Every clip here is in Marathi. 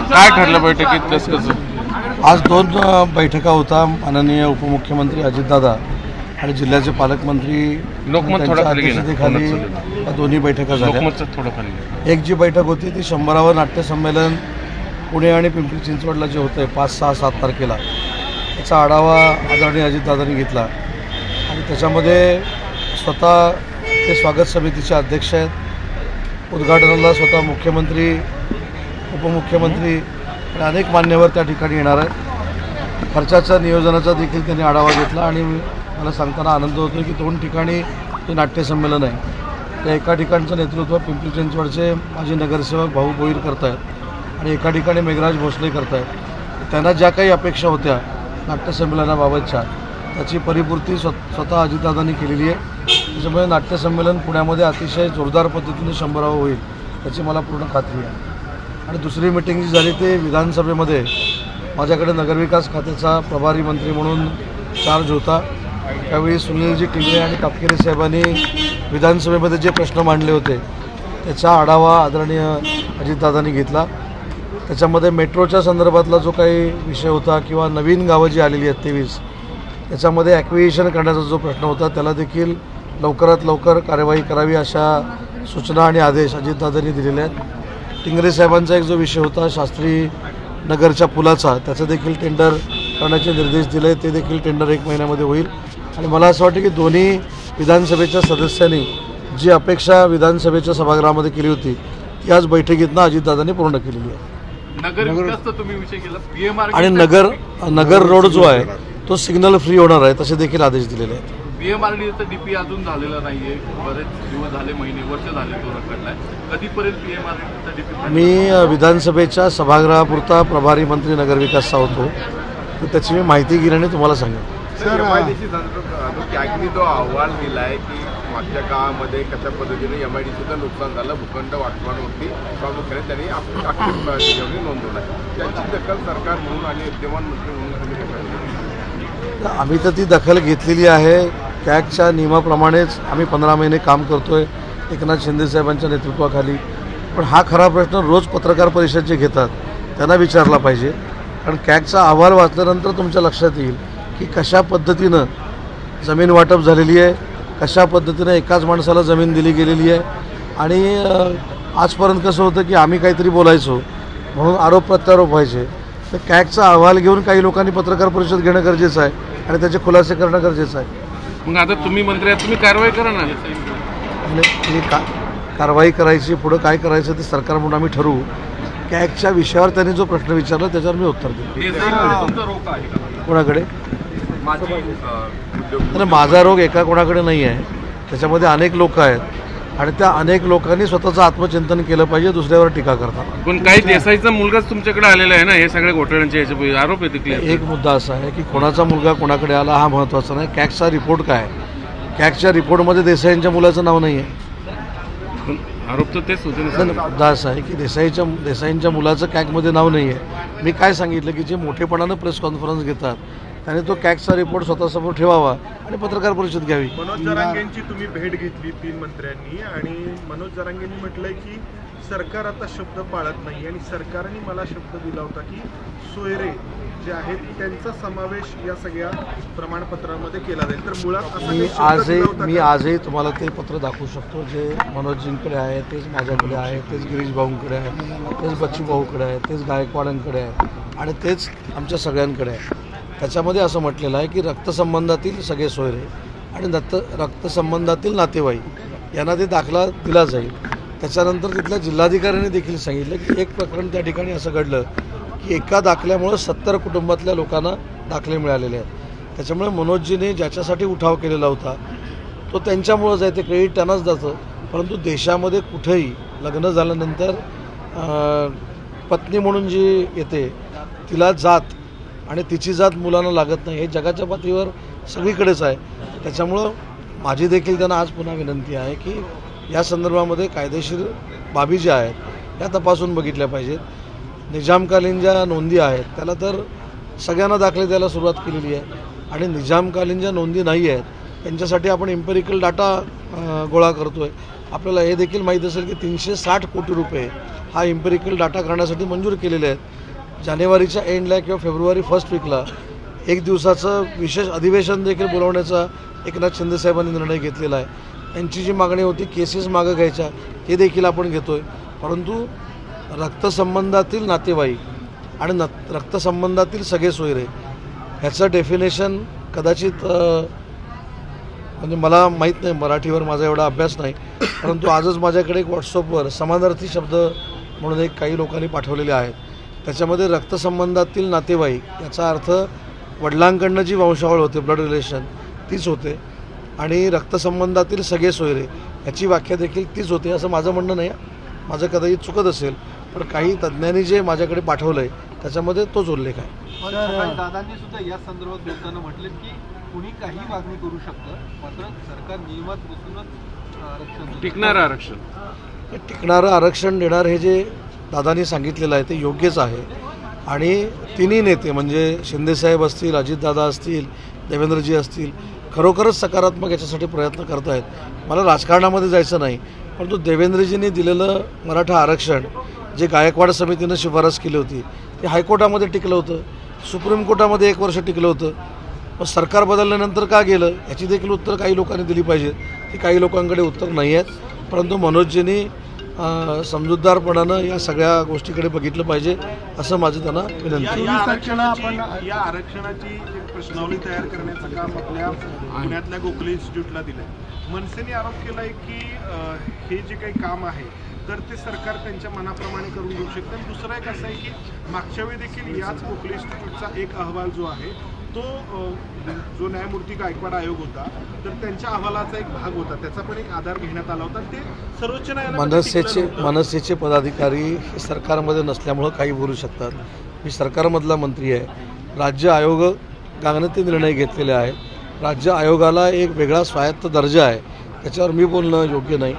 काय ठरलं बैठकीत कसं? आज दोन बैठका होता. माननीय उपमुख्यमंत्री अजितदादा आणि जिल्ह्याचे पालकमंत्री अध्यक्षतेखाली दोन्ही बैठका झाल्या. एक जी बैठक होती ती 100वे नाट्यसंमेलन पुणे आणि पिंपरी चिंचवडला जे होतं 5, 6, 7 तारखेला त्याचा आढावा आदरणीय अजितदादांनी घेतला आणि त्याच्यामध्ये स्वतः ते स्वागत समितीचे अध्यक्ष आहेत. उद्घाटनाला स्वतः मुख्यमंत्री, उपमुख्यमंत्री आणि अनेक मान्यवर त्या ठिकाणी येणार आहेत. खर्चाच्या नियोजनाचा देखील त्यांनी आढावा घेतला आणि मला सांगताना आनंद होतो की 2 ठिकाणी हे नाट्यसंमेलन आहे. त्या एका ठिकाणचं नेतृत्व पिंपरी चिंचवडचे माजी नगरसेवक भाऊ भोईर करत आहेत आणि एका ठिकाणी मेघराज भोसले करत आहेत. त्यांना ज्या काही अपेक्षा होत्या नाट्यसंमेलनाबाबतच्या त्याची परिपूर्ती स्वतः अजितदादांनी केलेली आहे. त्याच्यामुळे नाट्यसंमेलन पुण्यामध्ये अतिशय जोरदार पद्धतीने 100वे होईल त्याची मला पूर्ण खात्री आहे. आणि दुसरी मिटिंग जी झाली ते विधानसभेमध्ये माझ्याकडे नगरविकास खात्याचा प्रभारी मंत्री म्हणून चार्ज होता. त्यावेळी सुनीलजी टिंगरे आणि कापकेरे साहेबांनी विधानसभेमध्ये जे प्रश्न मांडले होते त्याचा आढावा आदरणीय अजितदादांनी घेतला. त्याच्यामध्ये मेट्रोच्या संदर्भातला जो काही विषय होता किंवा नवीन गावं जी आलेली आहेत 23 त्याच्यामध्ये ॲक्विजिशन करण्याचा जो प्रश्न होता त्याला देखील लवकरात लवकर कार्यवाही करावी अशा सूचना आणि आदेश अजितदादांनी दिलेले आहेत. टिंगरे साहेबांचा एक जो विषय होता शास्त्री नगरच्या पुलाचा त्याचं देखील टेंडर करण्याचे निर्देश दिले. ते देखील टेंडर 1 महिन्यामध्ये होईल. आणि मला असं वाटतं की दोन्ही विधानसभेच्या सदस्यांनी जी अपेक्षा विधानसभेच्या सभागृहामध्ये केली होती ती आज बैठकीतनं अजितदादांनी पूर्ण केलेली आहे. आणि नगर रोड जो आहे तो सिग्नल फ्री होणार आहे तसे देखील आदेश दिलेले आहेत. पीएमआरडीचं डीपी अजून झालेलं नाहीये. बरेच दिवस झाले, महिने, वर्ष झाले तो रखडलाय. कधीपर्यंत पीएमआरडीचा डीपी? मी विधानसभेच्या सभागृहापुरता प्रभारी मंत्री नगरविकासचा होतो तर त्याची मी माहिती घेण्याने तुम्हाला सांगेन. सर, कॅगनी जो अहवाल दिलाय की मागच्या काळामध्ये कशा पद्धतीने एमआयडीसीचं नुकसान झालं, भूखंड वाटपांवरती प्रामुख्याने त्यांनी आपली नोंदवलं आहे, त्याची दखल सरकार म्हणून आणि विद्यमान मंत्री म्हणून आम्ही तर ती दखल घेतलेली आहे. कॅगच्या नियमाप्रमाणेच आम्ही 15 महिने काम करतोय एकनाथ शिंदे साहेबांच्या नेतृत्वाखाली. पण हा खरा प्रश्न रोज पत्रकार परिषद जे घेतात त्यांना विचारला पाहिजे. कारण कॅगचा अहवाल वाचल्यानंतर तुमच्या लक्षात येईल की कशा पद्धतीनं जमीन वाटप झालेली आहे, कशा पद्धतीनं एकाच माणसाला जमीन दिली गेलेली आहे. आणि आजपर्यंत कसं होतं की आम्ही काहीतरी बोलायचो म्हणून आरोप प्रत्यारोप व्हायचे. तर कॅगचा अहवाल घेऊन काही लोकांनी पत्रकार परिषद घेणं गरजेचं आहे आणि त्याचे खुलासे करणं गरजेचं आहे. मग आता तुम्ही मंत्री आहात, तुम्ही कारवाई करा ना. आणि कारवाई करायची, पुढं काय करायचं ते सरकार म्हणून आम्ही ठरवू. कॅगच्या विषयावर त्यांनी जो प्रश्न विचारला त्याच्यावर मी उत्तर देतो. कोणाकडे? माझा रोग एका कोणाकडे नाही आहे. त्याच्यामध्ये अनेक लोक आहेत आणि त्या अनेक लोकांनी स्वतःचं आत्मचिंतन केलं पाहिजे दुसऱ्यावर टीका करतात. पण काही देसाईचा मुलगाच तुमच्याकडे आलेला आहे ना, हे सगळे घोटाळ्यांचे याचे आरोप आहेत. एक मुद्दा असा आहे की कोणाचा मुलगा कोणाकडे आला हा महत्त्वाचा नाही. कॅगचा रिपोर्ट काय, कॅगच्या रिपोर्टमध्ये देसाईंच्या मुलाचं नाव नाही आहे. आरोप तर तेच होते. मुद्दा असा आहे की देसाईंच्या मुलाचं कॅगमध्ये नाव नाही आहे. मी काय सांगितलं की जे मोठेपणानं प्रेस कॉन्फरन्स घेतात त्याने तो कॅगचा रिपोर्ट स्वतःसमोर ठेवावा आणि पत्रकार परिषद घ्यावी. मनोज जरांगेंची तुम्ही भेट घेतली 3 मंत्र्यांनी आणि मनोज जरांगेंनी म्हटलंय की सरकार आता शब्द पाळत नाही आणि सरकारने मला शब्द दिला होता की सोयरे जे आहेत त्यांचा समावेश या सगळ्या प्रमाणपत्रामध्ये केला जाईल. तर मुळात मी आजही तुम्हाला ते पत्र दाखवू शकतो जे मनोजजींकडे आहे, तेच माझ्याकडे आहे, तेच गिरीश भाऊंकडे आहे, तेच बच्चू भाऊकडे आहे, तेच गायकवाडांकडे आहे आणि तेच आमच्या सगळ्यांकडे आहे. त्याच्यामध्ये असं म्हटलेलं आहे की रक्तसंबंधातील सगळे सोयरे आणि रक्तसंबंधातील नातेवाईक यांना ते दाखला दिला जाईल. त्याच्यानंतर तिथल्या जिल्हाधिकाऱ्यांनी देखील सांगितलं की एक प्रकरण त्या ठिकाणी असं घडलं की एका दाखल्यामुळं 70 कुटुंबातल्या लोकांना दाखले मिळालेले आहेत. त्याच्यामुळे मनोजजीने ज्याच्यासाठी उठाव केलेला होता तो त्यांच्यामुळंच आहे, ते क्रेडिट त्यांनाच जातं. परंतु देशामध्ये कुठेही लग्न झाल्यानंतर पत्नी म्हणून जी येते तिला जात आणि तिची जात मुलांना लागत नाही, हे जगाच्या पातळीवर सगळीकडेच आहे. त्याच्यामुळं माझी देखील त्यांना आज पुन्हा विनंती आहे की या संदर्भामध्ये कायदेशीर बाबी ज्या आहेत त्या तपासून बघितल्या पाहिजेत. निजामकालीन ज्या नोंदी आहेत त्याला तर सगळ्यांना दाखले द्यायला सुरुवात केलेली आहे आणि निजामकालीन ज्या नोंदी नाही आहेत त्यांच्यासाठी आपण एम्पेरिकल डाटा गोळा करतो आहे. आपल्याला हे देखील माहीत असेल की 360 कोटी रुपये हा एम्पेरिकल डाटा करण्यासाठी मंजूर केलेले आहेत. जानेवारीच्या एंडला किंवा फेब्रुवारी फर्स्ट वीकला एक दिवसाचं विशेष अधिवेशन देखील बोलवण्याचा एकनाथ शिंदे साहेबांनी निर्णय घेतलेला आहे. त्यांची जी मागणी होती केसेस मागं घ्यायच्या ते देखील आपण घेतो आहे. परंतु रक्तसंबंधातील नातेवाईक आणि रक्तसंबंधातील सगळे सोयरे ह्याचं डेफिनेशन कदाचित म्हणजे मला माहीत नाही, मराठीवर माझा एवढा अभ्यास नाही, परंतु आजच माझ्याकडे एक व्हॉट्सअपवर समानार्थी शब्द म्हणून एक काही लोकांनी पाठवलेले आहेत. त्याच्यामध्ये रक्तसंबंधातील नातेवाईक याचा अर्थ वडिलांकडनं जी वंशावळ होते ब्लड रिलेशन तीच होते आणि रक्तसंबंधातील सगळे सोयरे याची व्याख्या देखील तीच होते असं माझं म्हणणं नाही. माझं कदाचित चुकत असेल पण काही तज्ज्ञांनी जे माझ्याकडे पाठवलं आहे त्याच्यामध्ये तोच उल्लेख आहे. दादांनी सुद्धा या संदर्भात बोलताना म्हटले की कुणी काही मागणी करू शकतं, मात्र सरकार नियमात बसूनच आरक्षण टिकणारं आरक्षण टिकणारं आरक्षण देणार हे जे दादांनी सांगितलेलं आहे ते योग्यच आहे. आणि तिन्ही नेते म्हणजे शिंदेसाहेब असतील, अजितदादा असतील, देवेंद्रजी असतील खरोखरच सकारात्मक याच्यासाठी प्रयत्न करत आहेत. मला राजकारणामध्ये जायचं नाही, परंतु देवेंद्रजींनी दिलेलं मराठा आरक्षण जे गायकवाड समितीनं शिफारस केली होती ते हायकोर्टामध्ये टिकलं होतं, सुप्रीम कोर्टामध्ये 1 वर्ष टिकलं होतं. मग सरकार बदलल्यानंतर का गेलं याची देखील उत्तर काही लोकांनी दिली पाहिजेत. ती काही लोकांकडे उत्तर नाही आहेत. परंतु मनोजजींनी समजूतदारपणानं या सगळ्या गोष्टीकडे बघितलं पाहिजे असं माझं त्यांना विनंती आहे. या आरक्षणाची एक प्रश्नावली तयार करण्याचं काम आपल्या पुण्यातल्या गोखले इन्स्टिट्यूटला दिलंय. मनसेने आरोप केलाय की हे जे काही काम आहे तर ते सरकार त्यांच्या मनाप्रमाणे करून घेऊ शकतं. आणि दुसरं एक असं आहे की मागच्या वेळी देखील याच गोखले इन्स्टिट्यूटचा एक अहवाल जो आहे तो जो न्यायमूर्ती गायकवाड आयोग होता तर त्यांच्या अहवालाचा एक भाग होता, त्याचा पण एक आधार घेण्यात आला होता. ते सर्वोच्च न्यायालयात मनसेचे पदाधिकारी हे सरकारमध्ये नसल्यामुळं काही बोलू शकतात. मी सरकारमधला मंत्री आहे. राज्य आयोगाने ते निर्णय घेतलेले आहेत. राज्य आयोगाला एक वेगळा स्वायत्त दर्जा आहे, त्याच्यावर मी बोलणं योग्य नाही.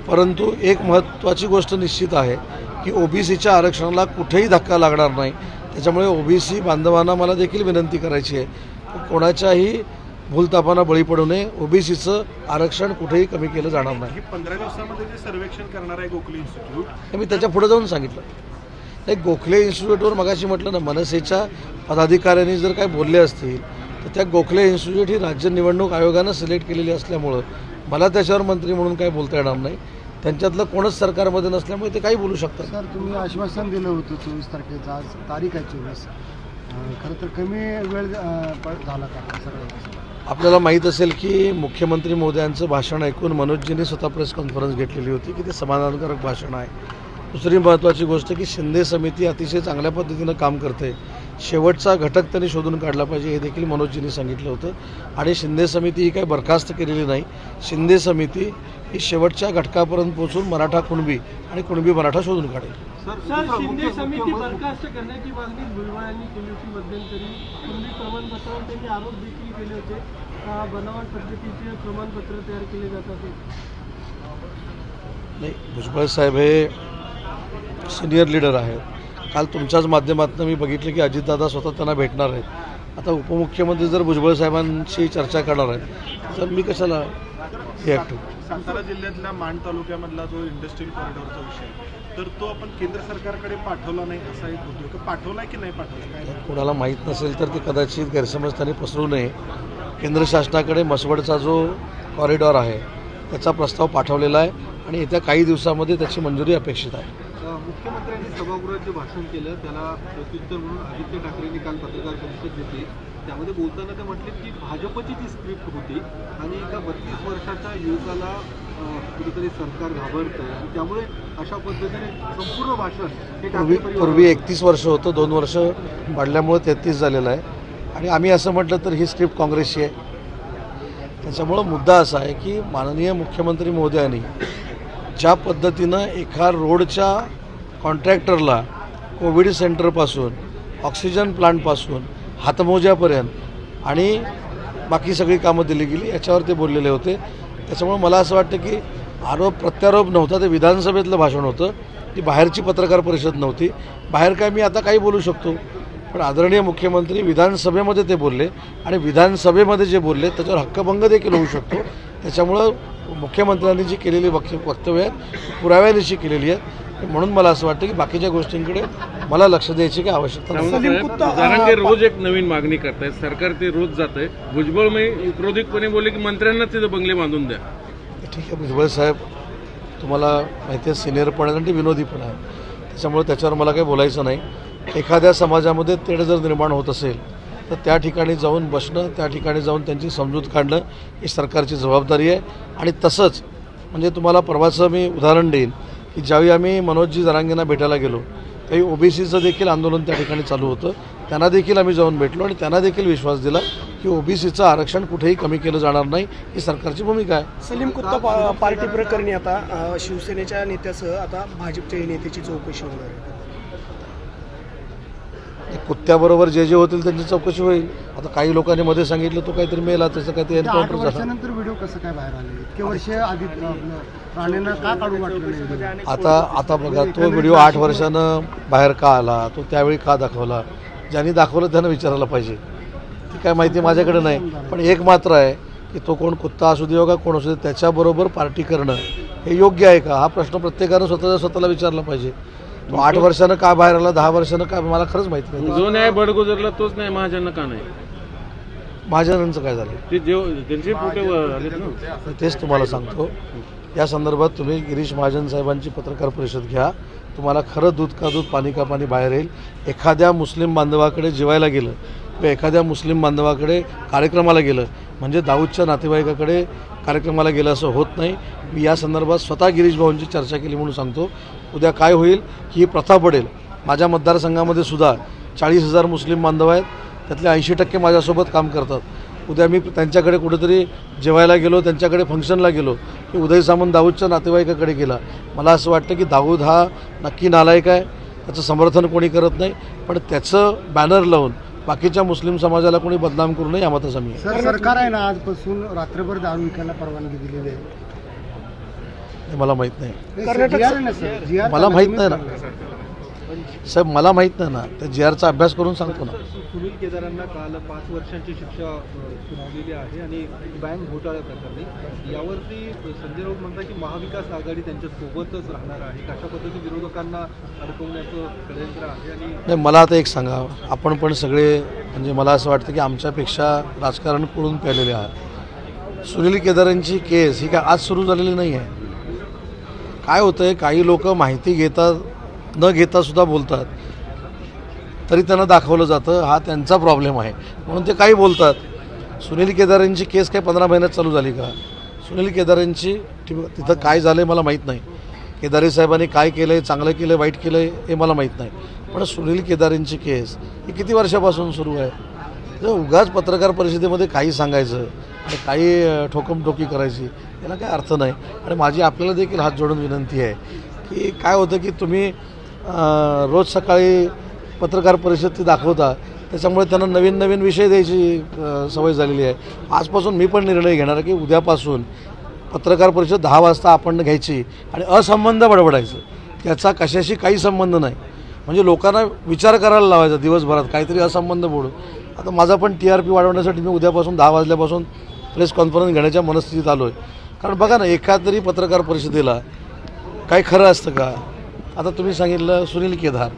परंतु एक महत्त्वाची गोष्ट निश्चित आहे की ओबीसीच्या आरक्षणाला कुठेही धक्का लागणार नाही. त्याच्यामुळे ओबीसी बांधवांना मला देखील विनंती करायची आहे की कोणाच्याही भूलतापांना बळी पडू नये. ओबीसीचं आरक्षण कुठेही कमी केलं जाणार नाही. 15 दिवसामध्ये जे सर्वेक्षण करणार आहे गोखले इन्स्टिट्यूट हे मी त्याच्या पुढे जाऊन सांगितलं. एक गोखले इन्स्टिट्यूटवर मगाशी म्हटलं ना, मनसेच्या पदाधिकाऱ्यांनी जर काय बोलले असतील तर त्या गोखले इन्स्टिट्यूट ही राज्य निवडणूक आयोगानं सिलेक्ट केलेली असल्यामुळं मला त्याच्यावर मंत्री म्हणून काही बोलता येणार नाही. त्यांच्यातलं कोणच सरकारमध्ये नसल्यामुळे ते काही बोलू शकतात. सर, तुम्ही आश्वासन दिलं होतं 24 तारखेचं, आज तारीख आहे 24. खरं तर कमी वेळ झाला का सगळं? आपल्याला माहीत असेल की मुख्यमंत्री महोदयांचं भाषण ऐकून मनोजजींनी स्वतः प्रेस कॉन्फरन्स घेतलेली होती की ते समाधानकारक भाषण आहे. दुसरी महत्त्वाची गोष्ट की शिंदे समिती अतिशय चांगल्या पद्धतीनं काम करते. शेवटचा घटक त्यांनी शोधून काढला पाहिजे हे देखील मनोजजींनी सांगितलं होतं. आणि शिंदे समिती ही काही बरखास्त केलेली नाही. शिंदे समिती ही शेवटच्या घटकापर्यंत पोहोचून मराठा कुणबी आणि कुणबी मराठा शोधून काढेल. सर, शिंदे समिती बरखास्त करण्याची मागणी भुजबळ यांनी केली होती मध्यंतरी. कुणबी प्रमाणपत्रावर त्यांनी आरोप देखील केले होते. बनावट पद्धतीचे प्रमाणपत्र तयार केले जातात. नाही, भुजबळ साहेब हे सिनियर लीडर आहेत. काल तुमच्याच माध्यमातून मी बघितलं की अजितदादा स्वतः त्यांना भेटणार आहेत. आता उपमुख्यमंत्री जर भुजबळ साहेबांशी चर्चा करणार आहेत तर मी कशाला रिॲक्ट. सातारा जिल्ह्यातल्या माण तालुक्यामधला जो इंडस्ट्रियल कॉरिडॉरचा विषय तर तो आपण केंद्र सरकारकडे पाठवला नाही असा एक होतो. पाठवलाय की नाही पाठवला? कोणाला माहीत नसेल तर ते कदाचित गैरसमज त्यांनी पसरू नये. केंद्र शासनाकडे मसवडचा जो कॉरिडॉर आहे त्याचा प्रस्ताव पाठवलेला आहे आणि येत्या काही दिवसामध्ये त्याची मंजुरी अपेक्षित आहे. मुख्यमंत्र्यांनी सभागृहात जे भाषण केलं त्याला प्रत्युत्तर म्हणून आदित्य ठाकरेंनी काल पत्रकार परिषद घेतली. त्यामध्ये बोलताना ते म्हटले की भाजपची ती स्क्रिप्ट होती आणि एका 32 वर्षाच्या युवकाला कुठेतरी सरकार घाबरतं आणि त्यामुळे अशा पद्धतीने संपूर्ण भाषण पूर्वी 31 वर्ष होतं, 2 वर्ष वाढल्यामुळे 33 झालेलं आहे. आणि आम्ही असं म्हटलं तर ही स्क्रिप्ट काँग्रेसची आहे. त्याच्यामुळं मुद्दा असा आहे की माननीय मुख्यमंत्री महोदयांनी ज्या पद्धतीनं एका रोडच्या कॉन्ट्रॅक्टरला कोविड सेंटरपासून ऑक्सिजन प्लांटपासून हातमोज्यापर्यंत आणि बाकी सगळी कामं दिली गेली याच्यावर ते बोललेले होते. त्याच्यामुळे मला असं वाटतं की आरोप प्रत्यारोप नव्हता, ते विधानसभेतलं भाषण होतं. ती बाहेरची पत्रकार परिषद नव्हती. बाहेर काय मी आता काही बोलू शकतो. पण आदरणीय मुख्यमंत्री विधानसभेमध्ये ते बोलले आणि विधानसभेमध्ये जे बोलले त्याच्यावर हक्कभंग देखील होऊ शकतो. त्याच्यामुळं मुख्यमंत्र्यांनी जी केलेली वक्तव्य आहेत पुराव्यानिशी केलेली आहेत. म्हणून मला असं वाटतं की बाकीच्या गोष्टींकडे मला लक्ष द्यायची काही आवश्यकता नाही. जरांगे रोज एक नवीन मागणी करतायत, सरकार ते रोज जात आहे. भुजबळ उपरोधिकपणे बोलले की मंत्र्यांना तिथे बंगले बांधून द्या. ठीक आहे, भुजबळ साहेब तुम्हाला माहिती आहे सिनियर पण आहे आणि ते विनोदी पण आहे, त्याच्यामुळे त्याच्यावर मला काही बोलायचं नाही. एखाद्या समाजामध्ये तेढ जर निर्माण होत असेल तर त्या ठिकाणी जाऊन बसणं, त्या ठिकाणी जाऊन त्यांची समजूत काढणं ही सरकारची जबाबदारी आहे. आणि तसंच म्हणजे तुम्हाला परवाचं मी उदाहरण देईन की ज्यावेळी आम्ही मनोजजी जरांगेंना भेटायला गेलो त्यावेळी ओबीसीचं देखील आंदोलन त्या ठिकाणी चालू होतं. त्यांना देखील आम्ही जाऊन भेटलो आणि त्यांना देखील विश्वास दिला की ओबीसीचं आरक्षण कुठेही कमी केलं जाणार नाही, ही सरकारची भूमिका आहे. सलीम कुत्ता पार्टी प्रकरणी आता शिवसेनेच्या नेत्यासह आता भाजपच्याही नेत्याची चौकशी होणार आहे. कुत्त्याबरोबर जे जे होतील त्यांची चौकशी होईल. आता काही लोकांनी मध्ये सांगितलं तो काहीतरी मेला, त्याचं काय ते एन्काउंटर झालं. वर्षानंतर व्हिडिओ कसं काय बाहेर आले? इतके वर्ष आधी राणेंना का काढून वाटलं नाही? आता बघा तो व्हिडिओ 8 वर्षानं बाहेर का आला, तो त्यावेळी का दाखवला, ज्यांनी दाखवलं त्यांना विचारायला पाहिजे. ती काय माहिती माझ्याकडे नाही. पण एक मात्र आहे की तो कोण कुत्ता असू दे का कोण असू दे त्याच्याबरोबर पार्टी करणं हे योग्य आहे का, हा प्रश्न प्रत्येकानं स्वतःला विचारला पाहिजे. तो 8 वर्षानं का बाहेर आला, 10 वर्षानं का, मला खरंच माहिती नाही. जो न्याय बडगुजरला तोच न्याय महाजनांना का नाही? महाजनांचं काय झालं ते त्यांचे फोटो आलेत ना, तेच तुम्हाला सांगतो. या संदर्भात तुम्ही गिरीश महाजन साहेबांची पत्रकार परिषद घ्या, तुम्हाला खरं दूध का दूध पाणी का पाणी बाहेर येईल. एखाद्या मुस्लिम बांधवाकडे जेवायला गेलं किंवा एखाद्या मुस्लिम बांधवाकडे कार्यक्रमाला गेलं म्हणजे दाऊदच्या नातेवाईकाकडे कार्यक्रमाला गेलं असं होत नाही. मी या संदर्भात स्वतः गिरीश भाऊंची चर्चा केली म्हणून सांगतो. उद्या काय होईल ही प्रथा पडेल. माझ्या मतदारसंघामध्ये सुद्धा 40,000 मुस्लिम बांधव आहेत, त्यातले 80% माझ्यासोबत काम करतात. उद्या मी त्यांच्याकडे कुठेतरी जेवायला गेलो, त्यांच्याकडे फंक्शनला गेलो की उदय सामंत दाऊदच्या नातेवाईकाकडे गेला. मला असं वाटतं की दाऊद हा नक्की नालायक आहे, त्याचं समर्थन कोणी करत नाही, पण त्याचं बॅनर लावून बाकीच्या मुस्लिम समाजाला कोणी बदनाम करू नये या मताचा मी. सरकार आहे ना आजपासून रात्रभर दारू विकायला परवानगी दिलेली आहे. मला माहित नाही, मला माहित नाही ना साहेब, मला माहित नाही ना. त्या GRचा अभ्यास करून सांगतो ना. सुनील केदारांना काल 5 वर्षांची शिक्षा सुनावलेली आहे आणि बँक घोटाळ्या प्रकरणी यावरती संजय राऊत म्हणतात की महाविकास आघाडी त्यांच्या सोबतच राहणार आहे. कशा पद्धतीने विरोधकांना अडकवण्याचं षडयंत्र आहे. आणि नाही, मला आता एक सांगा, आपण पण सगळे म्हणजे मला असं वाटतं की आमच्यापेक्षा राजकारण करून प्यालेले आहात. सुनील केदारांची केस ही काय आज सुरू झालेली नाही आहे. काय होतं आहे, काही लोक माहिती घेतात न घेता सुद्धा बोलतात, तरी त्यांना दाखवलं जातं. हा त्यांचा प्रॉब्लेम आहे म्हणून ते काही बोलतात. सुनील केदारांची केस काय 15 महिन्यात चालू झाली का? सुनील केदारांची तिथं काय झालं मला माहीत नाही. केदारे साहेबांनी काय केलं आहे, चांगलं केलं आहे, वाईट केलं आहे हे मला माहीत नाही. पण सुनील केदारांची केस ही किती वर्षापासून सुरू आहे? जर उगाच पत्रकार परिषदेमध्ये काही सांगायचं आणि काही ठोकमठोकी करायची याला काय अर्थ नाही. आणि माझी आपल्याला देखील हात जोडून विनंती आहे की काय होतं की तुम्ही रोज सकाळी पत्रकार परिषद ती दाखवता, त्याच्यामुळे त्यांना नवीन नवीन विषय द्यायची सवय झालेली आहे. आजपासून मी पण निर्णय घेणार आहे की उद्यापासून पत्रकार परिषद 10 वाजता आपण घ्यायची आणि असंबंध बडबडायचं, त्याचा कशाशी काही संबंध नाही. म्हणजे लोकांना विचार करायला लावायचा दिवसभरात काहीतरी असंबंध बोलून. आता माझा पण TRP वाढवण्यासाठी मी उद्यापासून 10 वाजल्यापासून प्रेस कॉन्फरन्स घेण्याच्या मनस्थितीत आलो आहे. कारण बघा ना, एखादरी पत्रकार परिषदेला काही खरं असतं का? आता तुम्ही सांगितलं सुनील केदार,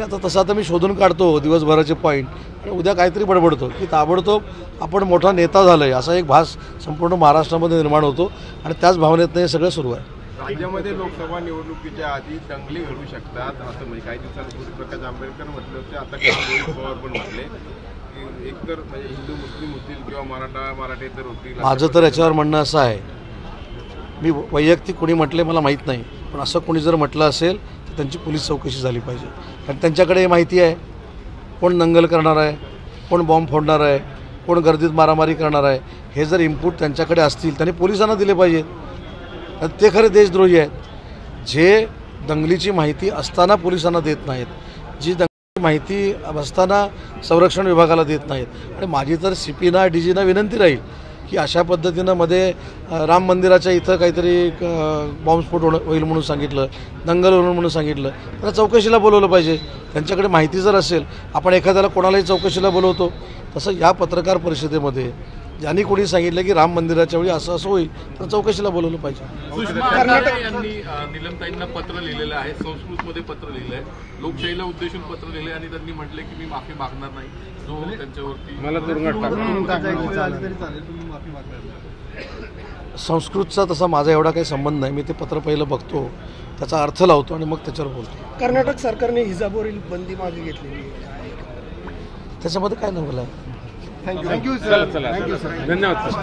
आता तसं आता मी शोधून काढतो दिवसभराचे पॉईंट आणि उद्या काहीतरी बडबडतो की ताबडतोब आपण मोठा नेता झालो आहे असा एक भास संपूर्ण महाराष्ट्रामध्ये निर्माण होतो आणि त्याच भावनेतनं हे सगळं सुरू आहे. राज्यामध्ये लोकसभा निवडणुकीच्या आधी दंगली घडू शकतात असं म्हणजे काही दिवसांपूर्वी प्रकाश आंबेडकर म्हटले होते, आता रोहित पवार पण म्हटले की एकतर म्हणजे हिंदू मुस्लिम होतील किंवा मराठेतर होतील. माझं तर याच्यावर म्हणणं असं आहे, मी वैयक्तिक कोणी म्हटले मला माहीत नाही, पण असं कोणी जर म्हटलं असेल तर त्यांची पोलीस चौकशी झाली पाहिजे. कारण त्यांच्याकडे माहिती आहे कोण दंगल करणार आहे, कोण बॉम्ब फोडणार आहे, कोण गर्दीत मारामारी करणार आहे. हे जर इनपुट त्यांच्याकडे असतील त्यांनी पोलिसांना दिले पाहिजेत. ते खरे देशद्रोही आहेत जे दंगलीची माहिती असताना पोलिसांना देत नाहीत, जी दंगलीची माहिती असताना संरक्षण विभागाला देत नाहीत. आणि माझी तर CPना DGना विनंती राहील की अशा पद्धतीनं मध्ये राम मंदिराच्या इथं काहीतरी बॉम्बस्फोट होईल म्हणून सांगितलं, दंगल होईल म्हणून सांगितलं, तर चौकशीला बोलवलं पाहिजे. त्यांच्याकडे माहिती जर असेल, आपण एखाद्याला कोणालाही चौकशीला बोलवतो, तसं या पत्रकार परिषदेमध्ये ज्यांनी कोणी सांगितलं की राम मंदिराच्या वेळी असं असं होईल तर चौकशीला बोलवलं पाहिजे. सुषमा अंधारे यांनी निलमताईंना पत्र लिहिलेलं आहे, संस्कृतमध्ये पत्र लिहिलंय, लोकशाहीला उद्देशून पत्र लिहिले आणि त्यांनी म्हटले की मी माफी मागणार नाही. जो त्यांच्यावरती मला तुरुंगात टाका. संस्कृतचा तसा माझा एवढा काही संबंध नाही. मी ते पत्र पहिलं बघतो, त्याचा अर्थ लावतो आणि मग त्याच्यावर बोलतो. कर्नाटक सरकारने हिजाबवरील बंदी मागे घेतलेली आहे, त्याच्यामध्ये काय नवलं आहे? थँक्यू चला धन्यवाद सर.